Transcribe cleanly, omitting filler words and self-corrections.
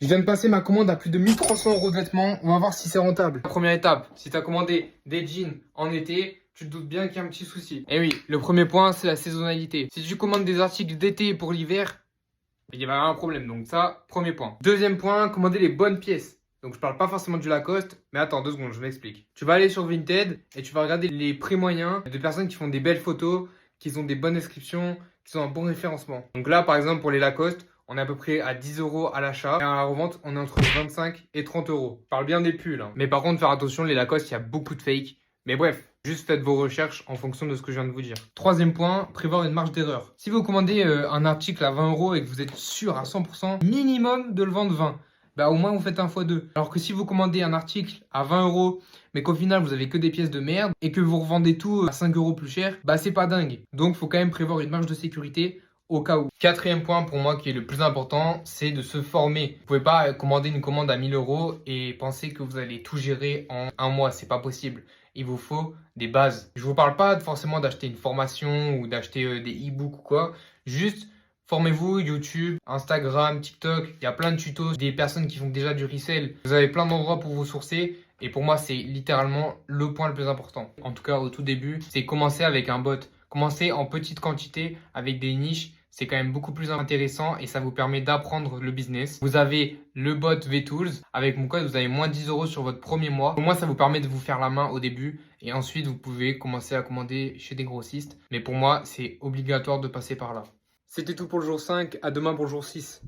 Je viens de passer ma commande à plus de 1 300 € de vêtements. On va voir si c'est rentable. Première étape, si tu as commandé des jeans en été, tu te doutes bien qu'il y a un petit souci. Et oui, le premier point, c'est la saisonnalité. Si tu commandes des articles d'été pour l'hiver, il y a un problème. Donc ça, premier point. Deuxième point, commander les bonnes pièces. Donc je parle pas forcément du Lacoste, mais attends 2 secondes, je m'explique. Tu vas aller sur Vinted et tu vas regarder les prix moyens de personnes qui font des belles photos, qui ont des bonnes descriptions, qui ont un bon référencement. Donc là, par exemple, pour les Lacoste, on est à peu près à 10 € à l'achat. Et à la revente, on est entre 25 et 30 euros. Je parle bien des pulls, hein. Mais par contre, faire attention, les Lacoste, il y a beaucoup de fake. Mais bref, juste faites vos recherches en fonction de ce que je viens de vous dire. Troisième point, prévoir une marge d'erreur. Si vous commandez un article à 20 € et que vous êtes sûr à 100% minimum de le vendre 20, bah au moins vous faites un x 2. Alors que si vous commandez un article à 20 €, mais qu'au final vous avez que des pièces de merde et que vous revendez tout à 5 € plus cher, bah c'est pas dingue. Donc faut quand même prévoir une marge de sécurité au cas où. Quatrième point pour moi qui est le plus important, c'est de se former. Vous pouvez pas commander une commande à 1000 € et penser que vous allez tout gérer en un mois, c'est pas possible. Il vous faut des bases. Je vous parle pas forcément d'acheter une formation ou d'acheter des e-books ou quoi. Juste formez-vous, YouTube, Instagram, TikTok. Il y a plein de tutos, des personnes qui font déjà du resell. Vous avez plein d'endroits pour vous sourcer. Et pour moi, c'est littéralement le point le plus important. En tout cas, au tout début, c'est commencer avec un bot. Commencer en petite quantité avec des niches. C'est quand même beaucoup plus intéressant et ça vous permet d'apprendre le business. Vous avez le bot VTools. Avec mon code, vous avez moins 10 € sur votre premier mois. Au moins, ça vous permet de vous faire la main au début. Et ensuite, vous pouvez commencer à commander chez des grossistes. Mais pour moi, c'est obligatoire de passer par là. C'était tout pour le jour 5. À demain pour le jour 6.